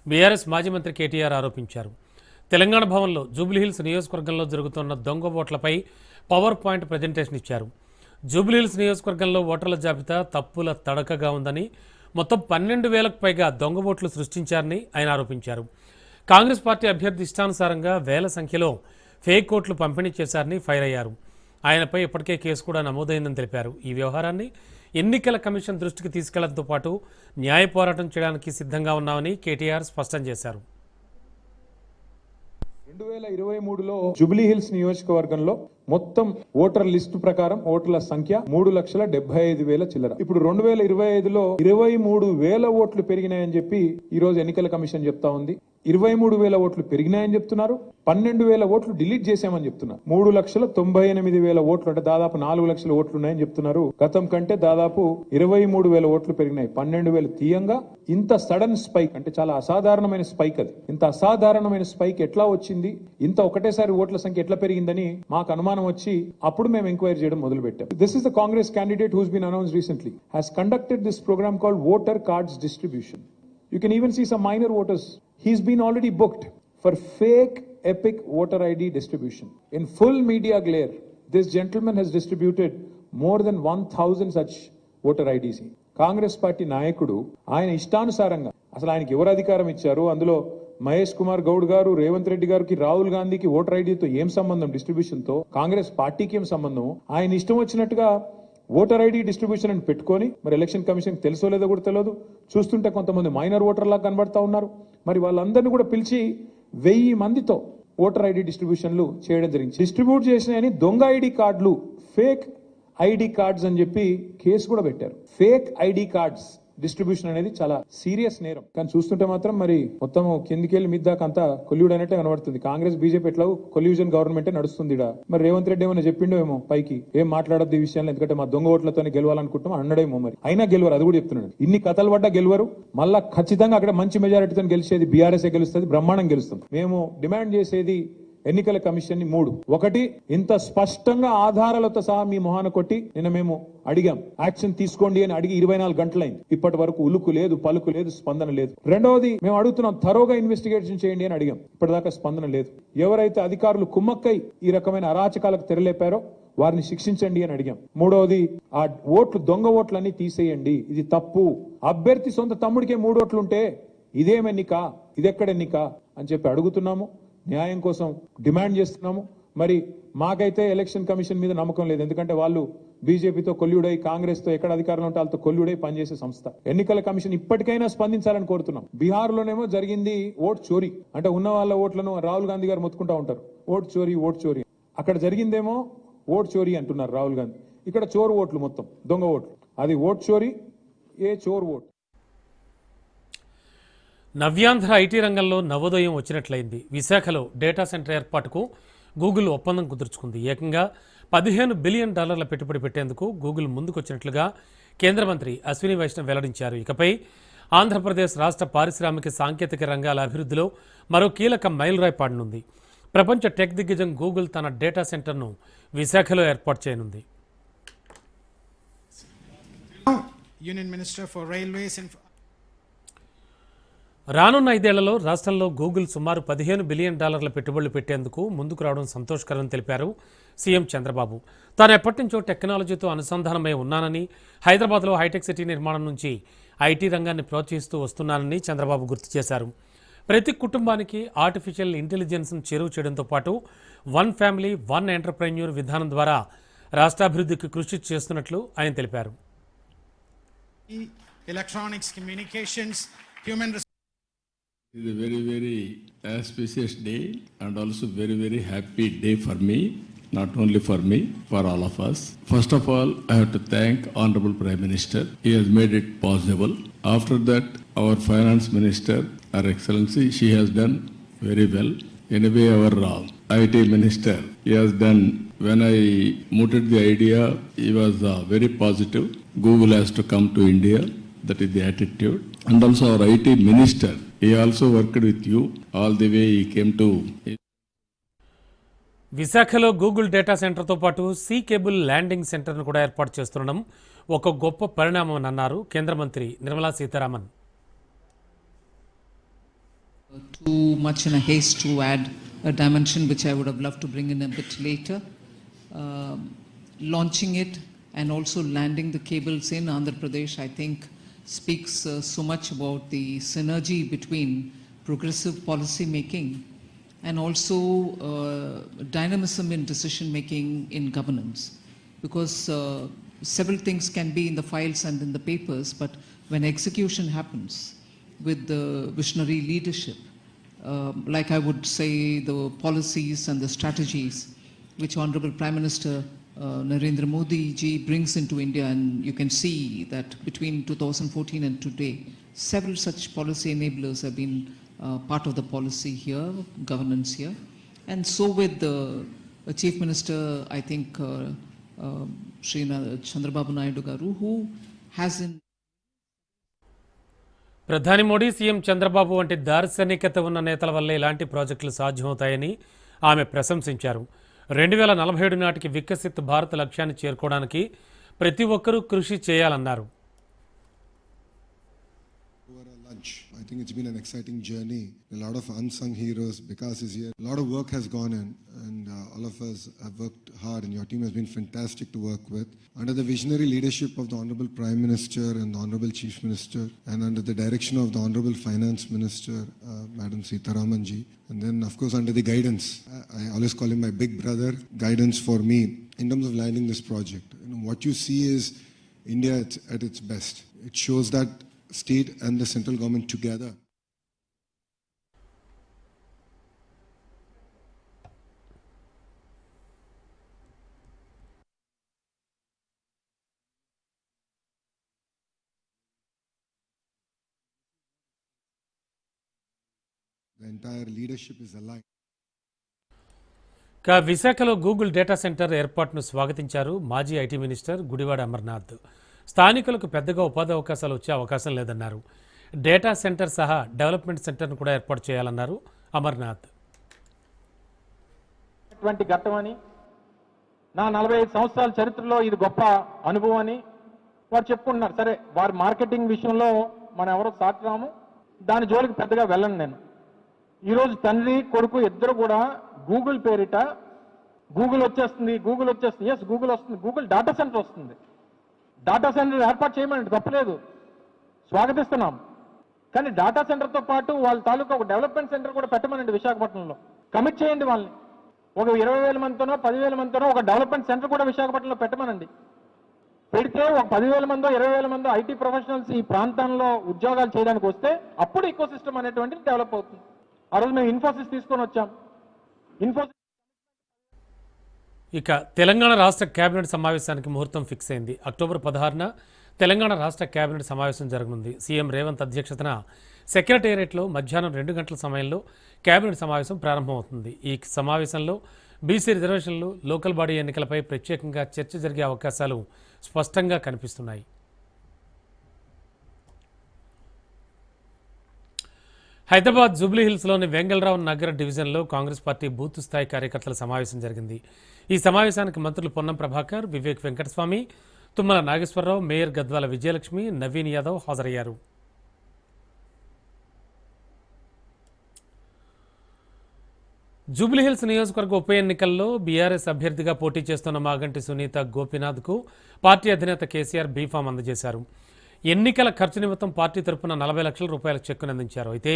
BRS మాజీ మంత్రి కేటీఆర్ ఆరోపించారు. తెలంగాణ భవన్లో జూబ్లీహిల్స్ నియోజకవర్గంలో జరుగుతున్న దొంగ ఓట్లపై పవర్ పాయింట్ ప్రజెంటేషన్ ఇచ్చారు. జూబ్లీహిల్స్ నియోజకవర్గంలో ఓటర్ల జాబితా తప్పుల తడకగా ఉందని, మొత్తం 12,000కు పైగా దొంగ ఓట్లు సృష్టించారని ఆయన ఆరోపించారు. కాంగ్రెస్ పార్టీ అభ్యర్థి ఇష్టానుసారంగా వేల సంఖ్యలో ఫేక్ ఓట్లు పంపిణీ చేశారని ఫైర్ అయ్యారు. ఆయనపై ఇప్పటికే కేసు కూడా నమోదైందని తెలిపారు. ఈ వ్యవహారాన్ని ఎన్నికల కమిషన్ దృష్టికి తీసుకెళ్లడంతో పాటు న్యాయ పోరాటం చేయడానికి సిద్ధంగా ఉన్నామని కేటీఆర్ స్పష్టం చేశారు. 2023లో జూబ్లీహిల్స్ నియోజకవర్గంలో మొత్తం ఓటర్ లిస్టు ప్రకారం ఓటర్ల సంఖ్య 3,75,000 చిల్లర. ఇప్పుడు 2025లో 23,000 ఓట్లు పెరిగినాయని చెప్పి ఈ రోజు ఎన్నికల కమిషన్ చెప్తా ఉంది. 23,000 ఓట్లు పెరిగినాయని చెప్తున్నారు. 12,000 ఓట్లు డిలీట్ చేశామని చెప్తున్నారు. 3,98,000 ఓట్లు అంటే దాదాపు 4 లక్షల ఓట్లు ఉన్నాయని చెప్తున్నారు. గతం కంటే దాదాపు 23,000 ఓట్లు పెరిగినాయి. 12,000 తీయంగా ఇంత సడన్ స్పైక్ అంటే చాలా అసాధారణమైన స్పైక్. అది ఇంత అసాధారణమైన స్పైక్ ఎట్లా వచ్చింది, ఇంత ఒకటేసారి ఓట్ల సంఖ్య ఎట్లా పెరిగిందని మాకు అనుమానం వచ్చి అప్పుడు మేము ఎంక్వైరీ చేయడం మొదలు పెట్టాం. This is the Congress candidate who's been announced recently has conducted this program called voter cards distribution. You can even see some minor voters. He's been already booked for fake epic voter ID distribution. In full media glare, this gentleman has distributed more than 1,000 such voter IDs. Congress party నాయకుడు ఆయన ఇష్టానుసారంగా అసలు ఆయనకి ఎవరు అధికారం ఇచ్చారు, అందులో మహేష్ కుమార్ గౌడ్ గారు, రేవంత్ రెడ్డి గారికి, రాహుల్ గాంధీకి ఓటర్ ఐడితో ఏం సంబంధం, డిస్ట్రిబ్యూషన్ తో కాంగ్రెస్ పార్టీకి ఏం సంబంధం? ఆయన ఇష్టం వచ్చినట్టుగా ఓటర్ ఐడి డిస్ట్రిబ్యూషన్ అని పెట్టుకొని మరి ఎలక్షన్ కమిషన్ తెలుసో లేదో కూడా తెలియదు. చూస్తుంటే కొంతమంది మైనర్ ఓటర్లా కనబడతా ఉన్నారు. మరి వాళ్ళందరినీ కూడా పిలిచి 1000 మందితో ఓటర్ ఐడి డిస్ట్రిబ్యూషన్లు చేయడం జరిగింది. డిస్ట్రిబ్యూట్ చేసినాయని దొంగ ఐడి కార్డులు, ఫేక్ ఐడి కార్డ్స్ అని చెప్పి కేసు కూడా పెట్టారు. ఫేక్ ఐడి కార్డ్స్ డిస్ట్రిబ్యూషన్ అనేది చాలా సీరియస్ నేరం. కానీ చూస్తుంటే మాత్రం మరి మొత్తం కిందికెళ్ళి మిద్దాక అంతా కొల్యూడ్ అనేట్టే కనబడుతుంది. కాంగ్రెస్ బీజేపీ ఎట్లా కొల్యూజన్ గవర్నమెంటే నడుస్తుంది. మరి రేవంత్ రెడ్డి ఏమైనా చెప్పిండో ఏమో పైకి, ఏం మాట్లాడద్దు ఈ విషయాన్ని, ఎందుకంటే మా దొంగ ఓట్లతోనే గెలవాలనుకుంటాం అన్నడేమో. మరి అయినా గెలవరు, అది కూడా చెప్తున్నాడు. ఇన్ని కథలు పడ్డా గెలవరు. మళ్ళా ఖచ్చితంగా అక్కడ మంచి మెజారిటీతో గెలిచేది బీఆర్ఎస్ గెలుస్తుంది, బ్రహ్మాండం గెలుస్తాం. మేము డిమాండ్ చేసేది ఎన్నికల కమిషన్ ని 3. ఒకటి, ఇంత స్పష్టంగా ఆధారాలతో సహా మీ మొహాన కొట్టి నిన్న మేము అడిగాం, యాక్షన్ తీసుకోండి అని అడిగి 24 గంటలైంది. ఇప్పటి వరకు ఉలుకు లేదు, పలుకు లేదు, స్పందన లేదు. రెండవది, మేము అడుగుతున్నాం థరోగా ఇన్వెస్టిగేషన్ చేయండి అని అడిగాం. ఇప్పటిదాకా స్పందన లేదు. ఎవరైతే అధికారులు కుమ్మక్కై ఈ రకమైన అరాచకాలకు తెరలేపారో వారిని శిక్షించండి అని అడిగాం. మూడవది, ఆ ఓట్లు దొంగ ఓట్లన్నీ తీసేయండి, ఇది తప్పు. అభ్యర్థి సొంత తమ్ముడికే 3 ఓట్లుంటే ఇదేం ఎన్నిక, ఇదెక్కడ ఎన్నిక అని చెప్పి అడుగుతున్నాము. న్యాయం కోసం డిమాండ్ చేస్తున్నాము. మరి మాకైతే ఎలక్షన్ కమిషన్ మీద నమ్మకం లేదు. ఎందుకంటే వాళ్ళు బీజేపీతో కొల్లుడై, కాంగ్రెస్ తో ఎక్కడ అధికారంలో ఉంటే వాళ్ళతో కొల్లుడై పనిచేసే సంస్థ. ఎన్నికల కమిషన్ ఇప్పటికైనా స్పందించాలని కోరుతున్నాం. బీహార్ లోనేమో జరిగింది ఓట్ చోరీ, అంటే ఉన్న వాళ్ళ ఓట్లను రాహుల్ గాంధీ గారు మొత్తుకుంటా ఉంటారు, ఓట్ చోరీ ఓట్ చోరీ. అక్కడ జరిగిందేమో ఓట్ చోరీ అంటున్నారు రాహుల్ గాంధీ, ఇక్కడ చోరు ఓట్లు, మొత్తం దొంగ ఓట్లు. అది ఓట్ చోరీ, ఏ చోర్ ఓట్. నవ్యాంధ్ర ఐటీ రంగంలో నవోదయం వచ్చినట్లయింది. విశాఖలో డేటా సెంటర్ ఏర్పాటుకు గూగుల్ ఒప్పందం కుదుర్చుకుంది. ఏకంగా $15 బిలియన్ పెట్టుబడి పెట్టేందుకు గూగుల్ ముందుకొచ్చినట్లుగా కేంద్ర మంత్రి అశ్విని వైష్ణవ్ వెల్లడించారు. ఇకపై ఆంధ్రప్రదేశ్ రాష్ట్ర పారిశ్రామిక సాంకేతిక రంగాల అభివృద్ధిలో మరో కీలక మైలురాయి పడనుంది. ప్రపంచ టెక్ దిగ్గజం గూగుల్ తన డేటా సెంటర్ను విశాఖలో ఏర్పాటు చేయనుంది. యూనియన్ మినిస్టర్ ఫర్ రైల్వేస్ రానున్న 5 ఏళ్లలో రాష్ట్రంలో గూగుల్ సుమారు $15 బిలియన్ పెట్టుబడులు పెట్టేందుకు ముందుకు రావడం సంతోషకరమని తెలిపారు సీఎం చంద్రబాబు. తాను ఎప్పటి నుంచో టెక్నాలజీతో అనుసంధానమై ఉన్నానని, హైదరాబాద్లో హైటెక్ సిటీ నిర్మాణం నుంచి ఐటీ రంగాన్ని ప్రోత్సహిస్తూ వస్తున్నానని చంద్రబాబు గుర్తు చేశారు. ప్రతి కుటుంబానికి ఆర్టిఫిషియల్ ఇంటెలిజెన్స్ను చేరువ చేయడంతో పాటు వన్ ఫ్యామిలీ వన్ ఎంటర్ప్రెన్యూర్ విధానం ద్వారా రాష్ట్రాభివృద్ధికి కృషి చేస్తున్నట్లు ఆయన తెలిపారు. Electronics, communications, human It is a very, very auspicious day and also very, very happy day for me, not only for me, for all of us. First of all, I have to thank Honorable Prime Minister. He has made it possible. After that, our Finance Minister, Her Excellency, she has done very well. Anyway, our IT Minister, he has done, when I mooted the idea, he was very positive. Google has to come to India. That is the attitude. And also our IT Minister, he also worked with you all the way he came to. విశాఖలో Google data సెంటర్తో పాటు see cable landing సెంటర్ను కూడా ఏర్పాటు చేస్తుండడం ఒక గొప్ప పరిణామం అన్నారు కేంద్ర మంత్రి Nirmala Sitharaman. Too much in a haste to add a dimension which I would have loved to bring in a bit later. Launching it and also landing the cables in Andhra Pradesh, I think, speaks so much about the synergy between progressive policy making and also dynamism in decision making in governance. Because several things can be in the files and in the papers, but when execution happens with the visionary leadership, like I would say the policies and the strategies which Honorable Prime Minister Narendra Modi ji brings into India, and you can see that between 2014 and today, several such policy enablers have been part of the policy here, governance here. And so with the Chief Minister, I think, Shri Chandrababu Naidu Garu, who has in ప్రధాని Modi CM Chandrababu వంటి దార్శనికత ఉన్న నేతల వల్ల ఇలాంటి ప్రాజెక్టులు సాధ్యమవుతాయని ఆమె ప్రశంసించారు. 2047 నాటికి వికసిత్ భారత్ లక్ష్యాన్ని చేరుకోవడానికి ప్రతి ఒక్కరూ కృషి చేయాలన్నారు. I think it's been an exciting journey. A lot of unsung heroes. Vikas is here. A lot of work has gone in, and all of us have worked hard, and your team has been fantastic to work with. Under the visionary leadership of the Honorable Prime Minister and the Honorable Chief Minister, and under the direction of the Honorable Finance Minister, Madam Sitaraman ji, and then of course under the guidance, I always call him my big brother, guidance for me in terms of landing this project. You know, what you see is India at its best. It shows that state and the central government together. The entire leadership is aligned. విశాఖలో Google data centre ఏర్పాటును స్వాగతించారు మాజీ IT minister Gudivada Amarnath. స్థానికులకు పెద్దగా ఉపాధి అవకాశాలు వచ్చే అవకాశం లేదన్నారు. డేటా సెంటర్ సహా డెవలప్మెంట్ సెంటర్ను కూడా ఏర్పాటు చేయాలన్నారు అమర్నాథ్. ఘట్టమని నా 45 సంవత్సరాల చరిత్రలో ఇది గొప్ప అనుభవం అని వారు చెప్పుకుంటున్నారు. సరే, వారి మార్కెటింగ్ విషయంలో మనం ఎవరో సాటురాము, దాని జోలికి పెద్దగా వెళ్ళను నేను. ఈరోజు తండ్రి కొడుకు ఇద్దరు కూడా గూగుల్ పేరిట గూగుల్ వచ్చేస్తుంది, ఎస్ గూగుల్ వస్తుంది, గూగుల్ డేటా సెంటర్ వస్తుంది. డేటా సెంటర్ ఏర్పాటు చేయమని తప్పలేదు, స్వాగతిస్తున్నాం. కానీ డేటా సెంటర్తో పాటు వాళ్ళ తాలూకా ఒక డెవలప్మెంట్ సెంటర్ కూడా పెట్టమనండి. విశాఖపట్నంలో కమిట్ చేయండి వాళ్ళని. ఒక 20,000 మందితోనో 10,000 మందితోనో ఒక డెవలప్మెంట్ సెంటర్ కూడా విశాఖపట్నంలో పెట్టమనండి. పెడితే ఒక 10,000 మందో 20,000 మందో ఐటీ ప్రొఫెషనల్స్ ఈ ప్రాంతంలో ఉద్యోగాలు చేయడానికి వస్తే అప్పుడు ఈకో సిస్టమ్ అనేటువంటిది డెవలప్ అవుతుంది. ఆ రోజు మేము ఇన్ఫోసిస్ తీసుకొని వచ్చాం. ఇక తెలంగాణ రాష్ట్ర కేబినెట్ సమావేశానికి ముహూర్తం ఫిక్స్ అయింది. అక్టోబర్ 16న తెలంగాణ రాష్ట్ర కేబినెట్ సమావేశం జరగనుంది. సీఎం రేవంత్ అధ్యక్షతన సెక్రటేరియట్లో మధ్యాహ్నం 2 గంటల సమయంలో కేబినెట్ సమావేశం ప్రారంభమవుతుంది. ఈ సమావేశంలో బీసీ రిజర్వేషన్లు, లోకల్ బాడీ ఎన్నికలపై ప్రత్యేకంగా చర్చ జరిగే అవకాశాలు స్పష్టంగా కనిపిస్తున్నాయి. హైదరాబాద్ జూబ్లీహిల్స్లోని వెంగళరావు నగర్ డివిజన్లో కాంగ్రెస్ పార్టీ బూత్ స్థాయి కార్యకర్తల సమావేశం జరిగింది. ఈ సమావేశానికి మంత్రులు పొన్నం ప్రభాకర్, వివేక్ వెంకటస్వామి, తుమ్మల నాగేశ్వరరావు, మేయర్ గద్వాల విజయలక్ష్మి, నవీన్ యాదవ్ హాజరయ్యారు. జూబ్లీహిల్స్ నియోజకవర్గ ఉప ఎన్నికల్లో బీఆర్ఎస్ అభ్యర్థిగా పోటీ చేస్తున్న మాగంటి సునీత గోపీనాథ్కు పార్టీ అధినేత కేసీఆర్ బీఫామ్ అందజేశారు. ఎన్నికల ఖర్చు నిమిత్తం పార్టీ తరపున 40 లక్షల రూపాయల చెక్కును అందించారు. అయితే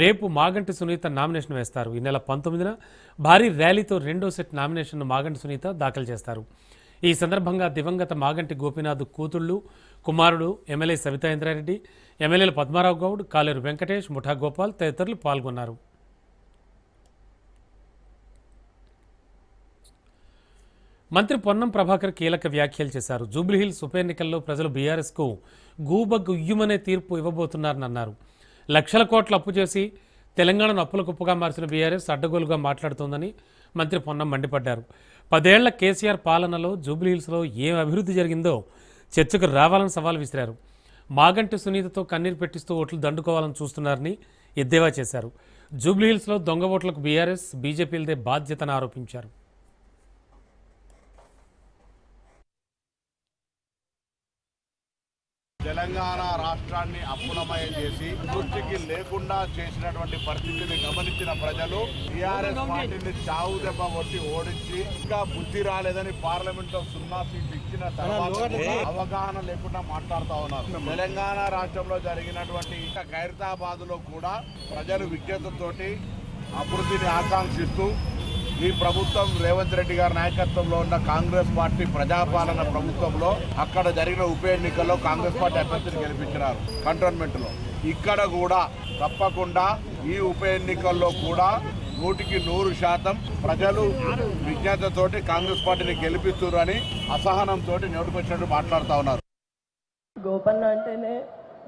రేపు మాగంటి సునీత నామినేషన్ వేస్తారు. ఈ నెల 19న భారీ ర్యాలీతో రెండో సెట్ నామినేషన్ను మాగంటి సునీత దాఖలు చేస్తారు. ఈ సందర్భంగా దివంగత మాగంటి గోపీనాథ్ కూతుళ్లు, కుమారుడు ఎమ్మెల్యే సవితా ఇంద్రారెడ్డి, ఎమ్మెల్యేలు పద్మారావు గౌడ్, కాలేరు వెంకటేష్, ముఠా గోపాల్ తదితరులు పాల్గొన్నారు. మంత్రి పొన్నం ప్రభాకర్ కీలక వ్యాఖ్యలు చేశారు. జూబ్లీహిల్స్ ఉప ఎన్నికల్లో ప్రజలు బీఆర్ఎస్కు గూబగుయ్యమనే తీర్పు ఇవ్వబోతున్నారని అన్నారు. లక్షల కోట్ల అప్పు చేసి తెలంగాణను అప్పుల కుప్పగా మార్చిన బీఆర్ఎస్ అడ్డగోలుగా మాట్లాడుతోందని మంత్రి పొన్నం మండిపడ్డారు. 10 ఏళ్ల కేసీఆర్ పాలనలో జూబ్లీహిల్స్లో ఏం అభివృద్ధి జరిగిందో చర్చకు రావాలని సవాల్ విసిరారు. మాగంటి సునీతతో కన్నీరు పెట్టిస్తూ ఓట్లు దండుకోవాలని చూస్తున్నారని ఎద్దేవా చేశారు. జూబ్లీహిల్స్లో దొంగ ఓట్లకు బీఆర్ఎస్, బీజేపీలదే బాధ్యతను ఆరోపించారు. తెలంగాణ రాష్ట్రాన్ని అప్పులమయ అన్యాయం చేసి పూర్తికి లేకుండా చేసినటువంటి పరిస్థితిని గమనించిన ప్రజలు టీఆర్ఎస్ పార్టీని చావు దెబ్బ కొట్టి ఓడించి ఇంకా బుద్ధి రాలేదని పార్లమెంట్ లో 0 సీట్లు ఇచ్చిన తర్వాత అవగాహన లేకుండా మాట్లాడుతా ఉన్నారు. తెలంగాణ రాష్ట్రంలో జరిగినటువంటి ఖైరతాబాద్ లో కూడా ప్రజలు విజ్ఞతతోటి అభివృద్ధిని ఆకాంక్షిస్తూ ఈ ప్రభుత్వం రేవంత్ రెడ్డి గారి నాయకత్వంలో ఉన్న కాంగ్రెస్ పార్టీ ప్రజాపాలన ప్రభుత్వంలో అక్కడ జరిగిన ఉప ఎన్నికల్లో కాంగ్రెస్ పార్టీ అభ్యర్థిని గెలిపించినారు కంటోన్మెంట్ లో. ఇక్కడ కూడా తప్పకుండా ఈ ఉప ఎన్నికల్లో కూడా 100% ప్రజలు విజ్ఞతతోటి కాంగ్రెస్ పార్టీని గెలిపిస్తున్నారు అని అసహనంతో నోటికొచ్చినట్టు మాట్లాడుతూ ఉన్నారు. గోపన్న అంటేనే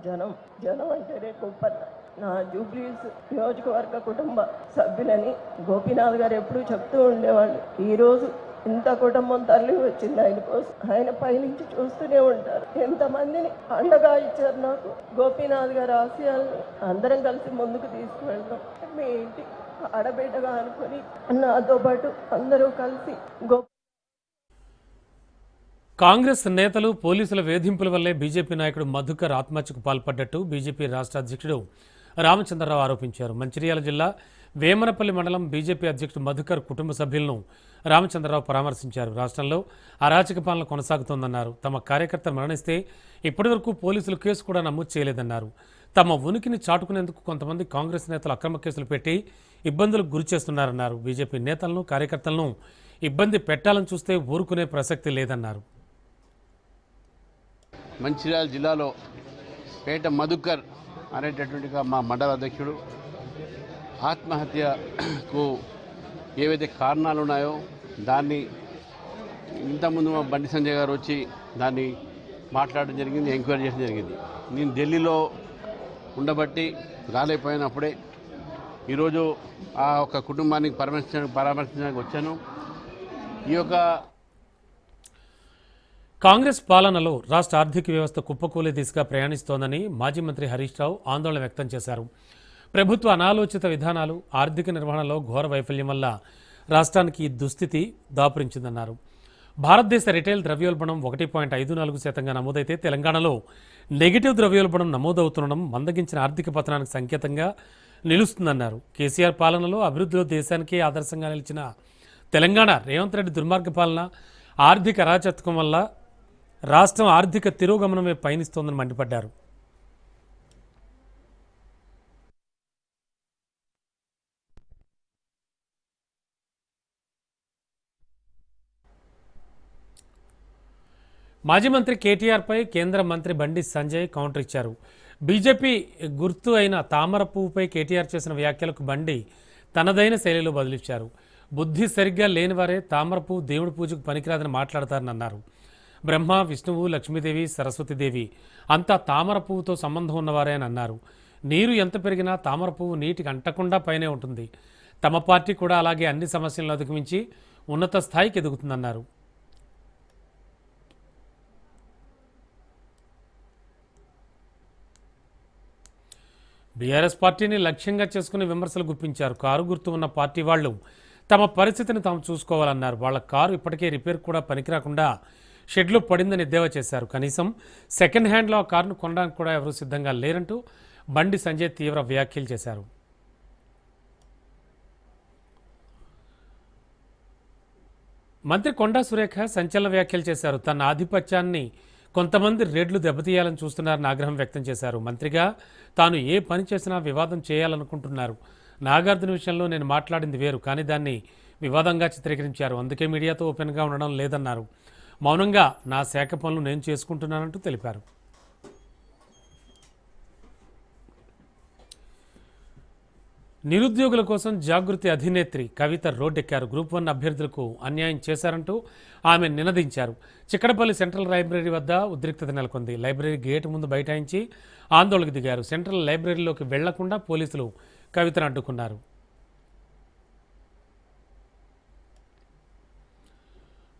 జనం, జనం అంటేనే గోపన్న. నా జూబ్లీస్ నియోజకవర్గ కుటుంబ సభ్యులని గోపీనాథ్ గారు ఎప్పుడూ చెప్తూ ఉండేవాళ్ళు. ఈరోజు ఇంత కుటుంబం తరలి వచ్చింది ఆయన కోసం. ఆయన పైనుంచి చూస్తూనే ఉంటారు. ఎంతమందిని అండగా ఇచ్చారు నాకు. గోపీనాథ్ గారి ఆశయాల్ని అందరం కలిసి ముందుకు తీసుకువెళ్తాం. మీ ఇంటి ఆడబిడ్డగా అనుకుని నాతో పాటు అందరూ కలిసి కాంగ్రెస్ నేతలు పోలీసుల వేధింపుల వల్లే బీజేపీ నాయకుడు మధుకర్ ఆత్మహత్యకు పాల్పడ్డట్టు బీజేపీ రాష్ట్ర అధ్యక్షుడు రామచంద్రరావు ఆరోపించారు. మంచిర్యాల జిల్లా వేమనపల్లి మండలం బీజేపీ అధ్యక్షుడు మధుకర్ కుటుంబ సభ్యులను రామచంద్రరావు పరామర్శించారు. రాష్ట్రంలో అరాచక పాలన కొనసాగుతోందన్నారు. తమ కార్యకర్త మరణిస్తే ఇప్పటివరకు పోలీసులు కేసు కూడా నమోదు చేయలేదన్నారు. తమ ఉనికిని చాటుకునేందుకు కొంతమంది కాంగ్రెస్ నేతలు అక్రమ కేసులు పెట్టి ఇబ్బందులకు గురి చేస్తున్నారన్నారు. బీజేపీ నేతలను కార్యకర్తలను ఇబ్బంది పెట్టాలని చూస్తే ఊరుకునే ప్రసక్తి లేదన్నారు. మంచిర్యాల జిల్లాలో పేట మధుకర్ అనేటటువంటి మా మండల అధ్యక్షుడు ఆత్మహత్యకు ఏవైతే కారణాలు ఉన్నాయో దాన్ని ఇంతకుముందు మా బండి సంజయ్ గారు వచ్చి దాన్ని మాట్లాడడం జరిగింది, ఎంక్వైరీ చేయడం జరిగింది. నేను ఢిల్లీలో ఉండబట్టి రాలేకపోయినప్పుడే ఈరోజు ఆ ఒక కుటుంబానికి పరామర్శించడానికి వచ్చాను. ఈ యొక్క కాంగ్రెస్ పాలనలో రాష్ట్ర ఆర్థిక వ్యవస్థ కుప్పకూలే దిశగా ప్రయాణిస్తోందని మాజీ మంత్రి హరీష్ రావు ఆందోళన వ్యక్తం చేశారు. ప్రభుత్వ అనాలోచిత విధానాలు, ఆర్థిక నిర్వహణలో ఘోర వైఫల్యం వల్ల రాష్ట్రానికి ఈ దుస్థితి దాపురించిందన్నారు. భారతదేశ రిటైల్ ద్రవ్యోల్బణం 1.54% నమోదైతే తెలంగాణలో నెగిటివ్ ద్రవ్యోల్బణం నమోదవుతుండడం మందగించిన ఆర్థిక పతనానికి సంకేతంగా నిలుస్తుందన్నారు. కేసీఆర్ పాలనలో అభివృద్ధిలో దేశానికే ఆదర్శంగా నిలిచిన తెలంగాణ రేవంత్ రెడ్డి దుర్మార్గ పాలన, ఆర్థిక అరాచకత్వం వల్ల రాష్ట్రం ఆర్థిక తిరోగమనమే పయనిస్తోందని మండిపడ్డారు. మాజీ మంత్రి కేటీఆర్పై కేంద్ర మంత్రి బండి సంజయ్ కౌంటర్ ఇచ్చారు. బీజేపీ గుర్తు అయిన తామర పువ్వుపై కేటీఆర్ చేసిన వ్యాఖ్యలకు బండి తనదైన శైలిలో బదులిచ్చారు. బుద్ధి సరిగ్గా లేనివారే తామర పువ్వు దేవుడి పూజకు పనికిరాదని మాట్లాడతారని అన్నారు. బ్రహ్మ, విష్ణువు, లక్ష్మీదేవి, సరస్వతీదేవి అంతా తామర పువ్వుతో సంబంధం ఉన్నవారే అని అన్నారు. నీరు ఎంత పెరిగినా తామర పువ్వు నీటికి అంటకుండా పైనే ఉంటుంది. తమ పార్టీ కూడా అలాగే అన్ని సమస్యలను అధిగమించి ఉన్నత స్థాయికి ఎదుగుతుందన్నారు. బీఆర్ఎస్ పార్టీని లక్ష్యంగా చేసుకుని విమర్శలు గుప్పించారు. కారు గుర్తు ఉన్న పార్టీ వాళ్ళు తమ పరిస్థితిని తాము చూసుకోవాలన్నారు. వాళ్ళ కారు ఇప్పటికే రిపేర్ కూడా పనికిరాకుండా షెడ్లో పడిందని ఎద్దేవా చేశారు. కనీసం సెకండ్ హ్యాండ్లో ఆ కారును కొనడానికి కూడా ఎవరూ సిద్ధంగా లేరంటూ బండి సంజయ్ తీవ్ర వ్యాఖ్యలు చేశారు. మంత్రి కొండా సురేఖ సంచలన వ్యాఖ్యలు చేశారు. తన ఆధిపత్యాన్ని కొంతమంది రెడ్లు దెబ్బతీయాలని చూస్తున్నారని ఆగ్రహం వ్యక్తం చేశారు. మంత్రిగా తాను ఏ పని చేసినా వివాదం చేయాలనుకుంటున్నారు. నాగార్జున విషయంలో నేను మాట్లాడింది వేరు, కానీ దాన్ని వివాదంగా చిత్రీకరించారు. అందుకే మీడియాతో ఓపెన్గా ఉండడం లేదన్నారు. మౌనంగా నా శాఖ పనులు నేను చేసుకుంటున్నానంటూ తెలిపారు. నిరుద్యోగుల కోసం జాగృతి అధినేత్రి కవిత రోడ్డెక్కారు. గ్రూప్ 1 అభ్యర్థులకు అన్యాయం చేశారంటూ ఆమె నినదించారు. చిక్కడపల్లి సెంట్రల్ లైబ్రరీ వద్ద ఉద్రిక్తత నెలకొంది. లైబ్రరీ గేటు ముందు బైఠాయించి ఆందోళనకు దిగారు. సెంట్రల్ లైబ్రరీలోకి వెళ్లకుండా పోలీసులు కవితను అడ్డుకున్నారు.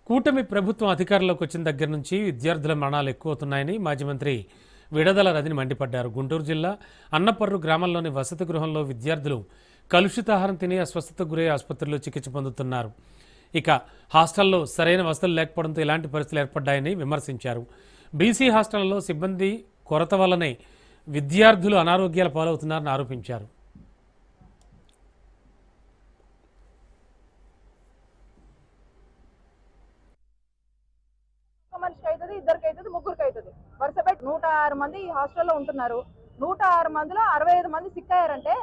కూటమి ప్రభుత్వం అధికారంలోకి వచ్చిన దగ్గర నుంచి విద్యార్థుల మరణాలు ఎక్కువవుతున్నాయని మాజీ మంత్రి విడదల రజని మండిపడ్డారు. గుంటూరు జిల్లా అన్నపర్రు గ్రామంలోని వసతి గృహంలో విద్యార్థులు కలుషితాహారం తిని అస్వస్థతకు గురై ఆసుపత్రిలో చికిత్స పొందుతున్నారు. ఇక హాస్టల్లో సరైన వసతులు లేకపోవడంతో ఇలాంటి పరిస్థితులు ఏర్పడ్డాయని విమర్శించారు. బీసీ హాస్టళ్లలో సిబ్బంది కొరత వల్లనే విద్యార్థులు అనారోగ్యాల పాలవుతున్నారని ఆరోపించారు. మనిషికి అవుతుంది, ఇద్దరికి అవుతుంది, ముగ్గురికి అవుతుంది. వరుస పెట్టి 106 మంది ఈ హాస్టల్లో ఉంటున్నారు. 106 మందిలో 65 మంది సిక్ అయ్యారంటే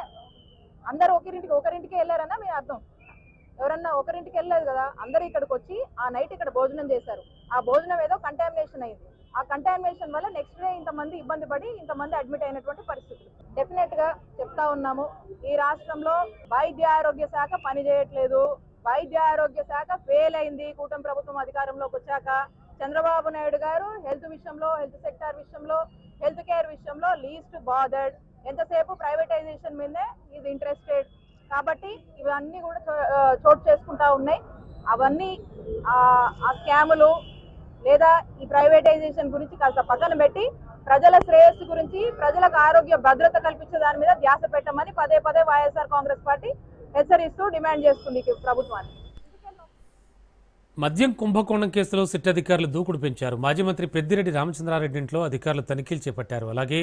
అందరూ ఒకరింటికి వెళ్ళారన్నా మీ అర్థం. ఎవరన్నా ఒకరింటికి వెళ్ళలేదు కదా, అందరూ ఇక్కడికి వచ్చి ఆ నైట్ ఇక్కడ భోజనం చేశారు. ఆ భోజనం ఏదో కంటామినేషన్ అయింది. ఆ కంటామినేషన్ వల్ల నెక్స్ట్ డే ఇంతమంది ఇబ్బంది పడి ఇంతమంది అడ్మిట్ అయినటువంటి పరిస్థితులు. డెఫినెట్ గా చెప్తా ఉన్నాము, ఈ రాష్ట్రంలో వైద్య ఆరోగ్య శాఖ పనిచేయట్లేదు. వైద్య ఆరోగ్య శాఖ ఫెయిల్ అయింది. కూటమి ప్రభుత్వం అధికారంలోకి వచ్చాక చంద్రబాబు నాయుడు గారు హెల్త్ విషయంలో, హెల్త్ సెక్టార్ విషయంలో, హెల్త్ కేర్ విషయంలో లీస్ట్ బాదర్డ్. ఎంతసేపు ప్రైవేటైజేషన్ మీదే ఈజ్ ఇంట్రెస్టెడ్. కాబట్టి ఇవన్నీ కూడా చోటు చేసుకుంటా ఉన్నాయి. అవన్నీ ఆ స్కాములు లేదా ఈ ప్రైవేటైజేషన్ గురించి కాస్త పక్కన పెట్టి ప్రజల శ్రేయస్సు గురించి, ప్రజలకు ఆరోగ్య భద్రత కల్పించే దాని మీద ధ్యాస పెట్టమని పదే పదే వైఎస్ఆర్ కాంగ్రెస్ పార్టీ హెచ్చరిస్తూ డిమాండ్ చేస్తుంది ప్రభుత్వాన్ని. మద్యం కుంభకోణం కేసులో సిట్ అధికారులు దూకుడు పెంచారు. మాజీ మంత్రి పెద్దిరెడ్డి రామచంద్రారెడ్డి ఇంట్లో అధికారులు తనిఖీలు చేపట్టారు. అలాగే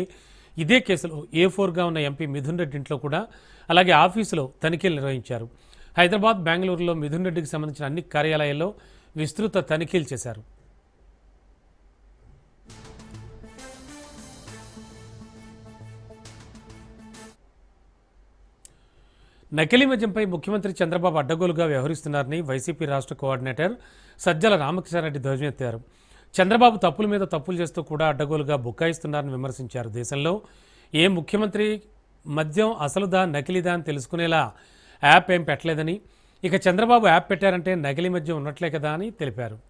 ఇదే కేసులో A4గా ఉన్న ఎంపీ మిథున్ రెడ్డి ఇంట్లో కూడా, అలాగే ఆఫీసులో తనిఖీలు నిర్వహించారు. హైదరాబాద్, బెంగళూరులో మిథున్ రెడ్డికి సంబంధించిన అన్ని కార్యాలయాల్లో విస్తృత తనిఖీలు చేశారు. నకిలీ మద్యంపై ముఖ్యమంత్రి చంద్రబాబు అడ్డగోలుగా వ్యవహరిస్తున్నారని వైసీపీ రాష్ట్ర కోఆర్డినేటర్ సజ్జల రామకృష్ణారెడ్డి ధ్వజమెత్తారు. చంద్రబాబు తప్పుల మీద తప్పులు చేస్తూ కూడా అడ్డగోలుగా బుకాయిస్తున్నారని విమర్శించారు. దేశంలో ఏ ముఖ్యమంత్రి మద్యం అసలుదా నకిలీదా అని తెలుసుకునేలా యాప్ ఏం పెట్టలేదని, ఇక చంద్రబాబు యాప్ పెట్టారంటే నకిలీ మద్యం ఉన్నట్లే కదా అని తెలిపారు.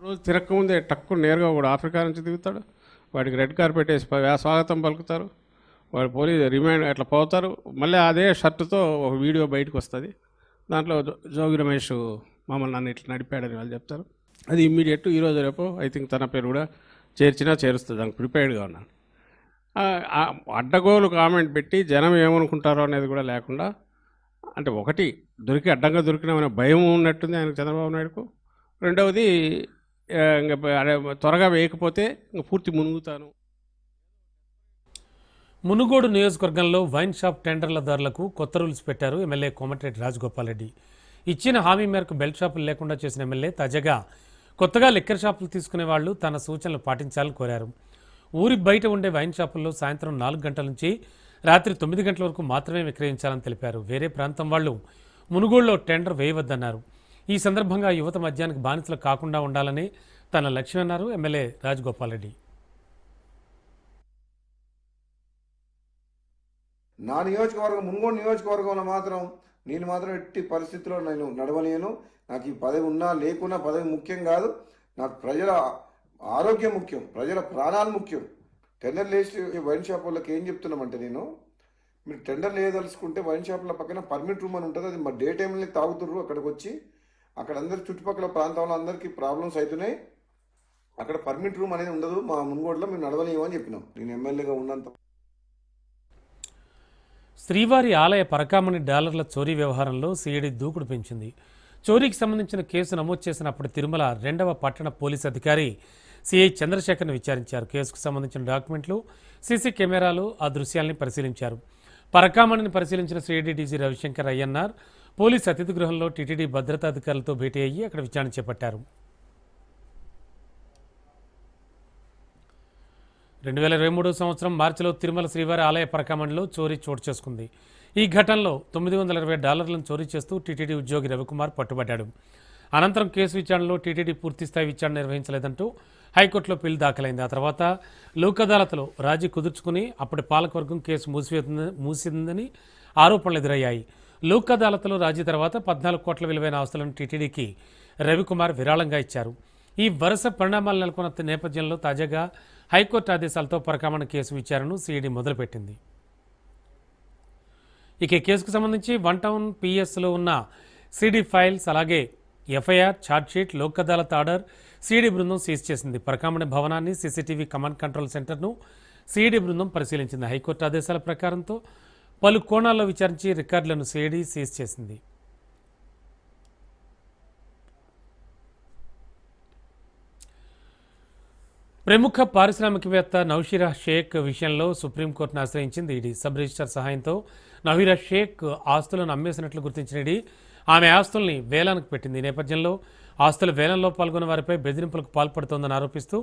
రోజు తిరగకముందే టక్కు నేరుగా కూడా ఆఫ్రికా నుంచి దిగుతాడు, వాడికి రెడ్ కార్పెట్ వేసి స్వాగతం పలుకుతారు, వాడు పోలీసు రిమైండ్ అట్లా పోతారు. మళ్ళీ అదే షర్టుతో ఒక వీడియో బయటకు వస్తుంది, దాంట్లో జోగి రమేష్ మమ్మల్ని నన్ను ఇట్లా నడిపాడని వాళ్ళు చెప్తారు. అది ఇమ్మీడియట్ ఈరోజు రేపు ఐ థింక్ తన పేరు కూడా చేరుస్తుంది, దానికి ప్రిపేర్డ్గా ఉన్నాను. అడ్డగోలు కామెంట్ పెట్టి జనం ఏమనుకుంటారో అనేది కూడా లేకుండా, అంటే ఒకటి అడ్డంగా దొరికినామనే భయం ఉన్నట్టుంది ఆయనకు చంద్రబాబు నాయుడుకు. రెండవది ఇంకా త్వరగా వేయకపోతే ఇంకా పూర్తి మునుగుతాను. మునుగోడు నియోజకవర్గంలో వైన్ షాప్ టెండర్లదారులకు కొత్త రూల్స్ పెట్టారు ఎమ్మెల్యే కోమటిరెడ్డి రాజగోపాల్ రెడ్డి. ఇచ్చిన హామీ మేరకు బెల్ట్ షాపులు లేకుండా చేసిన ఎమ్మెల్యే తాజాగా కొత్తగా లిక్కర్ షాపులు తీసుకునే వాళ్ళు తన సూచనలు పాటించాలని కోరారు. ఊరి బయట ఉండే వైన్ షాపుల్లో సాయంత్రం 4 గంటల నుంచి రాత్రి 9 గంటల వరకు మాత్రమే విక్రయించాలని తెలిపారు. వేరే ప్రాంతం వాళ్ళు మునుగోడులో టెండర్ వేయవద్దన్నారు. ఈ సందర్భంగా యువత మద్యానికి బానిసలు కాకుండా ఉండాలని తన లక్ష్యమన్నారు ఎమ్మెల్యే రాజగోపాల్ రెడ్డి. నా నియోజకవర్గం మునుగోడు నియోజకవర్గంలో నేను మాత్రం ఎట్టి పరిస్థితుల్లో నేను నడవలేను. నాకు ఈ పదవి ఉన్నా లేకున్నా పదవి ముఖ్యం కాదు, నాకు ప్రజల ఆరోగ్యం ముఖ్యం, ప్రజల ప్రాణాలు ముఖ్యం. టెండర్ లేచి వైన్ షాప్ వాళ్ళకి ఏం చెప్తున్నామంటే, మీరు టెండర్ లేదలుచుకుంటే వైన్ షాపుల పక్కన పర్మిట్ రూమ్ అని ఉంటుంది, అది మా డే టైంలో తాగుతుర్రు. అక్కడికి వచ్చి అక్కడ అందరు చుట్టుపక్కల ప్రాంతంలో అందరికీ ప్రాబ్లమ్స్ అవుతున్నాయి. అక్కడ పర్మిట్ రూమ్ అనేది ఉండదు మా మునుగోడులో, మేము నడవలేము అని చెప్పినాం. నేను ఎమ్మెల్యేగా ఉన్నంత. శ్రీవారి ఆలయ పరకామణి డాలర్ల చోరీ వ్యవహారంలో సిఐడి దూకుడు పెంచింది. చోరీకి సంబంధించిన కేసు నమోదు చేసిన అప్పుడు తిరుమల 2వ పట్టణ పోలీస్ అధికారి సిఐ చంద్రశేఖర్ను విచారించారు. కేసుకు సంబంధించిన డాక్యుమెంట్లు, సీసీ కెమెరాలు, ఆ దృశ్యాల్ని పరిశీలించారు. పరకామణిని పరిశీలించిన CID DG Ravishankar Ayyanar police అతిథి గృహంలో టీటీడీ భద్రతాధికారులతో భేటీ అయ్యి అక్కడ విచారణ చేపట్టారు. 2023 సంవత్సరం మార్చిలో తిరుమల శ్రీవారి ఆలయ పరకామణిలో చోరీ చోటు చేసుకుంది. ఈ ఘటనలో $920 చోరీ చేస్తూ టీటీడీ ఉద్యోగి రవికుమార్ పట్టుబడ్డాడు. అనంతరం కేసు విచారణలో టీటీడీ పూర్తిస్థాయి విచారణ నిర్వహించలేదంటూ హైకోర్టులో పిల్ దాఖలైంది. ఆ తర్వాత లోక్ అదాలత్లో రాజీ కుదుర్చుకుని అప్పటి పాలకవర్గం కేసు మూసిందని ఆరోపణలు ఎదురయ్యాయి. లోక్ అదాలత్లో రాజీ తర్వాత 14 కోట్ల విలువైన ఆస్తులను టీటీడీకి రవికుమార్ విరాళంగా ఇచ్చారు. ఈ వరుస పరిణామాలు నెలకొన్న నేపథ్యంలో తాజాగా హైకోర్టు ఆదేశాలతో పరకామణి కేసు విచారణను సిఐడి మొదలుపెట్టింది. ఇక కేసుకు సంబంధించి 1 టౌన్ పిఎస్లో ఉన్న సిడి ఫైల్స్, అలాగే FIR, chargesheet, Lok Adalat order CID బృందం సీజ్ చేసింది. పరకామణి భవనాన్ని, సీసీటీవీ కమాండ్ కంట్రోల్ సెంటర్ను సిఐడి బృందం పరిశీలించింది. హైకోర్టు ఆదేశాల ప్రకారంతో పలు కోణాల్లో విచారించి రికార్డులను సిఐడి సీజ్ చేసింది. ప్రముఖ పారిశ్రామికవేత్త నౌషీరా షేక్ విషయంలో సుప్రీంకోర్టును ఆశ్రయించింది ఈడీ. సబ్ రిజిస్టర్ సహాయంతో నౌషీరా షేక్ ఆస్తులను అమ్మేసినట్లు గుర్తించిన ఈడీ ఆమె ఆస్తుల్ని వేలానికి పెట్టింది. ఈ నేపథ్యంలో ఆస్తుల వేలంలో పాల్గొన్న వారిపై బెదిరింపులకు పాల్పడుతోందని ఆరోపిస్తూ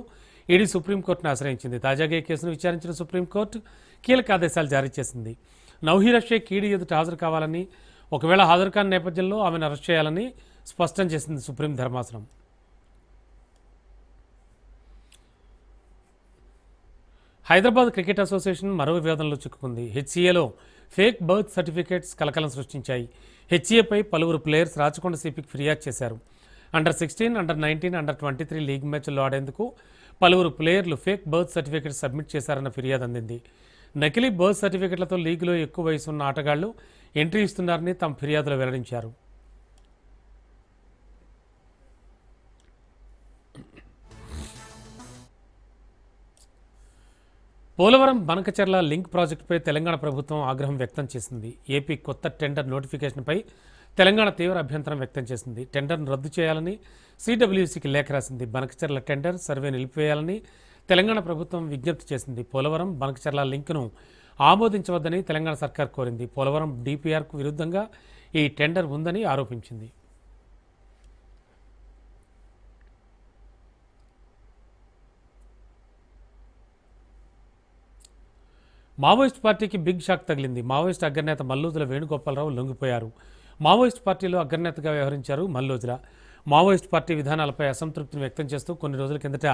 ఈడీ సుప్రీంకోర్టును ఆశ్రయించింది. తాజాగా ఈ కేసును విచారించిన సుప్రీంకోర్టు కీలక ఆదేశాలు జారీ చేసింది. నౌషీరా షేక్ ఈడీ ఎదుట హాజరు కావాలని, ఒకవేళ హాజరు కాని నేపథ్యంలో ఆమెను అరెస్ట్ చేయాలని స్పష్టం చేసింది సుప్రీం ధర్మాసనం. హైదరాబాద్ క్రికెట్ అసోసియేషన్ మరో వివాదంలో చిక్కుకుంది. హెచ్సీఏలో ఫేక్ బర్త్ సర్టిఫికేట్స్ కలకలం సృష్టించాయి. హెచ్సీఏపై పలువురు ప్లేయర్స్ రాచకొండ సిపికి ఫిర్యాదు చేశారు. అండర్-16, అండర్-19, అండర్-23 లీగ్ మ్యాచ్ల్లో ఆడేందుకు పలువురు ప్లేయర్లు ఫేక్ బర్త్ సర్టిఫికేట్ సబ్మిట్ చేశారన్న ఫిర్యాదు అందింది. నకిలీ బర్త్ సర్టిఫికేట్లతో లీగులో ఎక్కువ వయసు ఉన్న ఆటగాళ్లు ఎంట్రీ ఇస్తున్నారని తమ ఫిర్యాదులో వెల్లడించారు. పోలవరం బనకచెర్ల లింక్ ప్రాజెక్టుపై తెలంగాణ ప్రభుత్వం ఆగ్రహం వ్యక్తం చేసింది. ఏపీ కొత్త టెండర్ నోటిఫికేషన్పై తెలంగాణ తీవ్ర అభ్యంతరం వ్యక్తం చేసింది. టెండర్ను రద్దు చేయాలని సిడబ్ల్యూసీకి లేఖ రాసింది. బనకచెర్ల టెండర్ సర్వే నిలిపివేయాలని తెలంగాణ ప్రభుత్వం విజ్ఞప్తి చేసింది. పోలవరం బనకచెర్ల లింక్ను ఆమోదించవద్దని తెలంగాణ సర్కార్ కోరింది. పోలవరం డిపిఆర్కు విరుద్ధంగా ఈ టెండర్ ఉందని ఆరోపించింది. మావోయిస్ట్ పార్టీకి బిగ్ షాక్ తగిలింది. మావోయిస్ట్ అగ్రనేత మల్లోజుల వేణుగోపాలరావు లొంగిపోయారు. మావోయిస్ట్ పార్టీలో అగ్రనేతగా వ్యవహరించారు మల్లోజుల. మావోయిస్ట్ పార్టీ విధానాలపై అసంతృప్తిని వ్యక్తం చేస్తూ కొన్ని రోజుల కిందట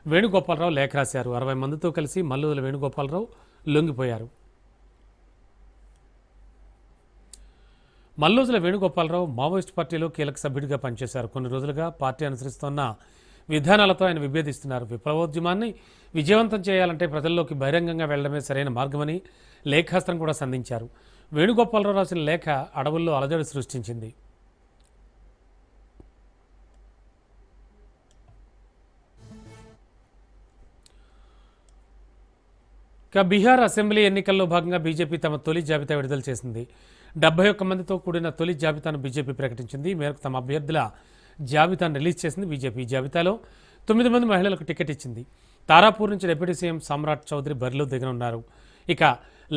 వేణుగోపాలరావు లేఖ రాశారు. 60 మందితో కలిసి మల్లోజుల వేణుగోపాలరావు లొంగిపోయారు. మల్లోజుల వేణుగోపాలరావు మావోయిస్ట్ పార్టీలో కీలక సభ్యుడిగా పనిచేశారు. కొన్ని రోజులుగా పార్టీ అనుసరిస్తున్న విధానాలతో ఆయన విభేదిస్తున్నారు. విప్లవోద్యమాన్ని విజయవంతం చేయాలంటే ప్రజల్లోకి బహిరంగంగా వెళ్లడమే సరైన మార్గమని లేఖాస్త్రం కూడా సంధించారు. వేణుగోపాలరావు రాసిన లేఖ అడవుల్లో అలజడి సృష్టించింది. ఇక బీహార్ అసెంబ్లీ ఎన్నికల్లో భాగంగా బీజేపీ తమ తొలి జాబితా విడుదల చేసింది. 71 మందితో కూడిన తొలి జాబితాను బీజేపీ ప్రకటించింది. ఈ మేరకు తమ అభ్యర్థుల జాబితాను రిలీజ్ చేసింది బీజేపీ. ఈ జాబితాలో 9 మంది మహిళలకు టికెట్ ఇచ్చింది. తారాపూర్ నుంచి డిప్యూటీ సీఎం సామ్రాట్ చౌదరి బరిలో దిగనున్నారు. ఇక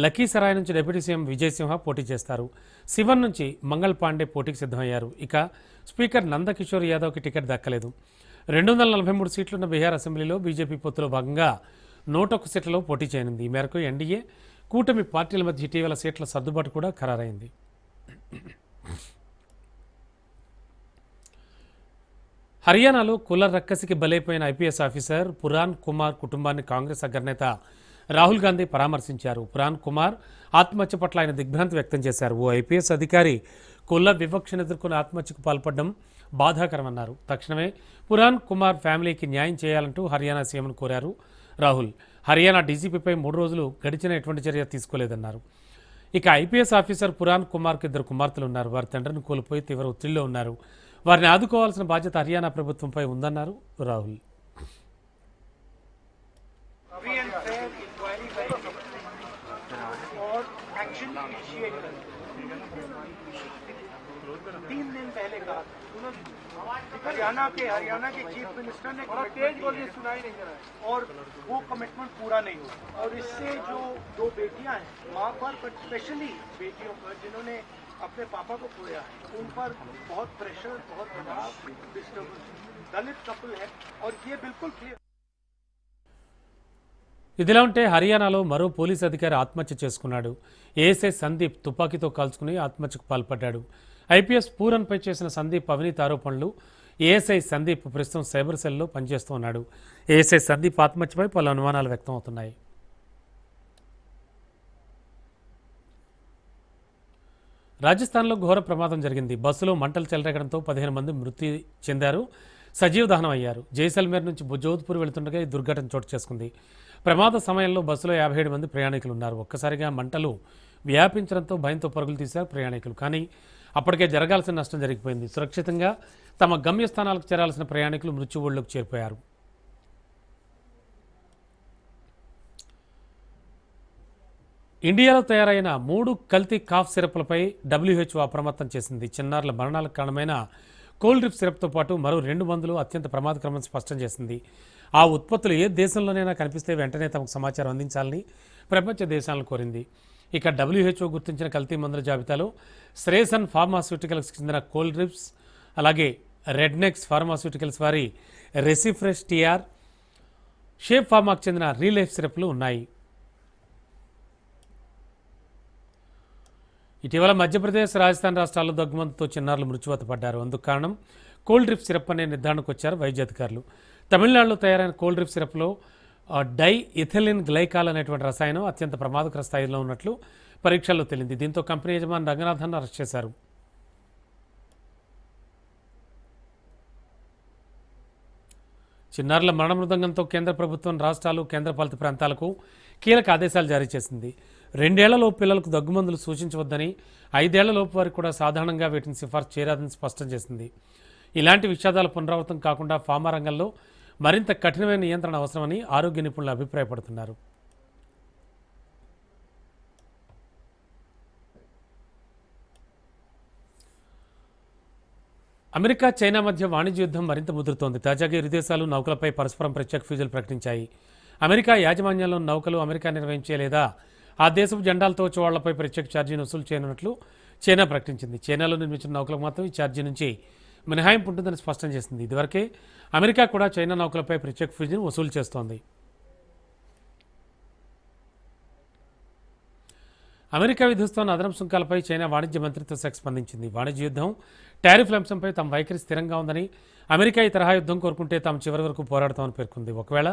లఖీసరాయ్ నుంచి డిప్యూటీ సీఎం విజయ్ సింహ పోటీ చేస్తారు. శివన్ నుంచి మంగళ్ పాండే పోటీకి సిద్ధమయ్యారు. ఇక స్పీకర్ నందకిషోర్ యాదవ్కి టికెట్ దక్కలేదు. 243 సీట్లున్న బీహార్ అసెంబ్లీలో బీజేపీ పొత్తులో భాగంగా 101 సీట్లలో పోటీ చేయనుంది. ఈ మేరకు ఎన్డీఏ కూటమి పార్టీల మధ్య ఇటీవల సీట్ల సర్దుబాటు కూడా ఖరారైంది. హర్యానాలో కుల రక్కసికి బలైపోయిన ఐపీఎస్ ఆఫీసర్ పురాణ్ కుమార్ కుటుంబాన్ని కాంగ్రెస్ అగ్రనేత రాహుల్ గాంధీ పరామర్శించారు. పురాణ్ కుమార్ ఆత్మహత్య పట్ల ఆయన దిగ్భ్రాంతి వ్యక్తం చేశారు. ఓ ఐపీఎస్ అధికారి కుల వివక్షను ఎదుర్కొని ఆత్మహత్యకు పాల్పడడం బాధాకరమన్నారు. తక్షణమే పురాణ్ కుమార్ ఫ్యామిలీకి న్యాయం చేయాలంటూ హర్యానా సీఎంను కోరారు రాహుల్. హర్యానా డీజీపీపై 3 రోజులు గడిచిన ఎటువంటి చర్య తీసుకోలేదన్నారు. ఇక ఐపీఎస్ ఆఫీసర్ పురాణ్ కుమార్కు 2 కుమార్తెలు ఉన్నారు. వారి తండ్రిని కోల్పోయి తీవ్ర ఒత్తిడిలో ఉన్నారు. వారిని ఆదుకోవాల్సిన బాధ్యత హర్యానా ప్రభుత్వంపై ఉందన్నారు రాహుల్. हरियाणा के चीफ मिनिस्टर ने तेज बोलिए सुनाई नहीं दे रहा है और वो कमिटमेंट पूरा नहीं हुआ और इससे जो 2 बेटियां हैं माँ पर स्पेशली बेटियों पर जिन्होंने अपने पापा को खोया है उन पर बहुत प्रेशर, बहुत दबाव, डिस्टर्बेंस. दलित कपल है और ये बिल्कुल क्लियर. ఇదిలా ఉంటే హర్యానాలో మరో పోలీస్ అధికారి ఆత్మహత్య చేసుకున్నాడు. ఏఎస్ఐ సందీప్ తుపాకీతో కాల్చుకుని ఆత్మహత్యకు పాల్పడ్డాడు. ఐపీఎస్ పూరన్పై చేసిన సందీప్ అవినీతి ఆరోపణలు ఏఎస్ఐ సందీప్ ప్రస్తుతం సైబర్ సెల్లో పనిచేస్తూ ఉన్నాడు. ఏఎస్ఐ సందీప్ ఆత్మహత్యపై పలు అనుమానాలు వ్యక్తం అవుతున్నాయి. రాజస్థాన్లో ఘోర ప్రమాదం జరిగింది. బస్సులో మంటలు చెలరేగడంతో 15 మంది మృతి చెందారు, సజీవ దహనం అయ్యారు. జైసల్మేర్ నుంచి జోధ్పూర్ వెళుతుండగా ఈ దుర్ఘటన చోటు చేసుకుంది. ప్రమాద సమయంలో బస్సులో 57 మంది ప్రయాణికులు ఉన్నారు. ఒక్కసారిగా మంటలు వ్యాపించడంతో భయంతో పరుగులు తీశారు ప్రయాణికులు. కానీ అప్పటికే జరగాల్సిన నష్టం జరిగిపోయింది. సురక్షితంగా తమ గమ్యస్థానాలకు చేరాల్సిన ప్రయాణికులు మృత్యువుల్లోకి చేరిపోయారు. ఇండియాలో తయారైన 3 కల్తీ కాఫ్ సిరప్లపై WHO అప్రమత్తం చేసింది. చిన్నారుల మరణాలకు కారణమైన కోల్డ్ డ్రిప్ సిరప్తో పాటు మరో 2 మందులు అత్యంత ప్రమాదకరమని స్పష్టం చేసింది. ఆ ఉత్పత్తులు ఏ దేశంలోనైనా కనిపిస్తే వెంటనే తమకు సమాచారం అందించాలని ప్రపంచ దేశాలను కోరింది. ఇక WHO గుర్తించిన కల్తీ మందుల జాబితాలో శ్రేసన్ ఫార్మాస్యూటికల్స్కి చెందిన కోల్డ్రిప్స్, అలాగే రెడ్నెక్స్ ఫార్మాస్యూటికల్స్ వారి రెసిఫ్రెష్ TR, షేప్ ఫార్మాకు చెందిన రీలైఫ్ సిరప్లు ఉన్నాయి. ఇటీవల మధ్యప్రదేశ్, రాజస్థాన్ రాష్ట్రాల్లో దగ్గుమందుతో చిన్నారులు మృత్యువాత పడ్డారు. అందుకు కారణం కోల్డ్ డ్రిప్ సిరప్ అనే నిర్ధారణకు వచ్చారు వైద్య అధికారులు. తమిళనాడులో తయారైన కోల్డ్ డ్రిప్ సిరప్లో డై ఇథిలిన్ గ్లైకాల్ అనేటువంటి రసాయనం అత్యంత ప్రమాదకర స్థాయిలో ఉన్నట్లు పరీక్షల్లో తేలింది. దీంతో కంపెనీ యజమాని రంగనాథన్ అరెస్ట్ చేశారు. చిన్నారుల మరణ మృదంగంతో కేంద్ర ప్రభుత్వం రాష్ట్రాలు, కేంద్రపాలిత ప్రాంతాలకు కీలక ఆదేశాలు జారీ చేసింది. 2 ఏళ్లలోపు పిల్లలకు దగ్గుమందులు సూచించవద్దని, 5 ఏళ్లలోపు వారికి కూడా సాధారణంగా వీటిని సిఫార్సు చేయరాదని స్పష్టం చేసింది. ఇలాంటి విషాదాలు పునరావృతం కాకుండా ఫార్మా రంగంలో మరింత కఠినమైన నియంత్రణ అవసరమని ఆరోగ్య నిపుణులు అభిప్రాయపడుతున్నారు. అమెరికా, చైనా మధ్య వాణిజ్య యుద్ధం మరింత ముదురుతోంది. తాజాగా ఇరు దేశాలు నౌకలపై పరస్పరం ప్రత్యేక ఫీజులు ప్రకటించాయి. అమెరికా యాజమాన్యంలో నౌకలు అమెరికా నిర్వహించే లేదా ఆ దేశపు జెండాలతో వచ్చే వాళ్లపై ప్రత్యేక ఛార్జీని వసూలు చేయనున్నట్లు చైనా ప్రకటించింది. చైనాలో నిర్మించిన నౌకలకు మాత్రం ఈ ఛార్జీ నుంచి మినహాయింపు ఉంటుందని స్పష్టం చేసింది. ఇదివరకే అమెరికా కూడా చైనా నౌకలపై ప్రత్యేక ఫీజును వసూలు చేస్తోంది. అమెరికా విధిస్తున్న అదనపు సుంకాలపై చైనా వాణిజ్య మంత్రిత్వ శాఖ స్పందించింది. వాణిజ్య యుద్ధం, టారిఫ్ల అంశంపై తమ వైఖరి స్థిరంగా ఉందని, అమెరికా ఈ తరహా యుద్ధం కోరుకుంటే తాము చివరి వరకు పోరాడతామని పేర్కొంది. ఒకవేళ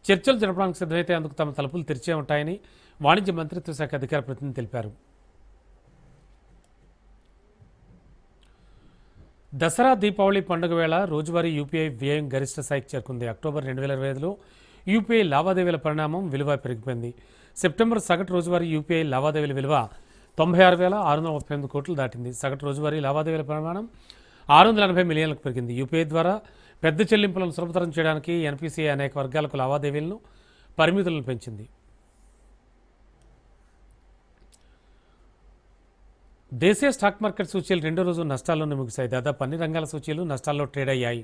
చర్చలు జరపడానికి సిద్ధమైతే అందుకు తమ తలుపులు తెరిచే ఉంటాయని వాణిజ్య మంత్రిత్వ శాఖ అధికార ప్రతినిధి తెలిపారు. దసరా, దీపావళి పండుగ వేళ రోజువారీ యూపీఐ వ్యయం గరిష్ట స్థాయికి చేరుకుంది. అక్టోబర్ 2025లో యూపీఐ లావాదేవీల పరిణామం విలువ పెరిగిపోయింది. సెప్టెంబర్ సగటు రోజువారీ యూపీఐ లావాదేవీల విలువ 96,638 కోట్లు దాటింది. సగటు రోజువారీ లావాదేవీల పరిమాణం 680 మిలియన్లకు పెరిగింది. యూపీఐ ద్వారా పెద్ద చెల్లింపులను సులభతరం చేయడానికి ఎన్పీసీఐ అనేక వర్గాలకు లావాదేవీలను పరిమితులను పెంచింది. దేశీయ స్టాక్ మార్కెట్ సూచీలు 2వ రోజు నష్టాల్లోనే ముగిశాయి. దాదాపు అన్ని రంగాల సూచీలు నష్టాల్లో ట్రేడ్ అయ్యాయి.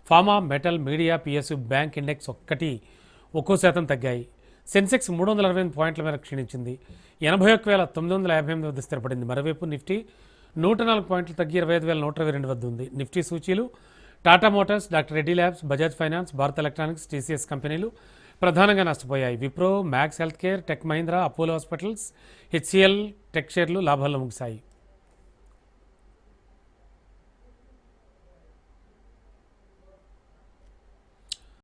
Pharma, metal, media, PSU, bank index 1% తగ్గాయి. సెన్సెక్స్ 368 పాయింట్ల మేర క్షీణించింది. 81,958 వద్ద స్థిరపడింది. మరోవైపు నిఫ్టీ 104 పాయింట్లు తగ్గి 25,122 వద్ద ఉంది. నిఫ్టీ సూచీలు Tata Motors, doctor Reddy labs, Bajaj Finance, Bharat Electronics, TCS కంపెనీలు ప్రధానంగా నష్టపోయాయి. Wipro, Max healthcare, Tech Mahindra, Apollo Hospitals, HCL Tech షేర్లు లాభాల్లో ముగిశాయి.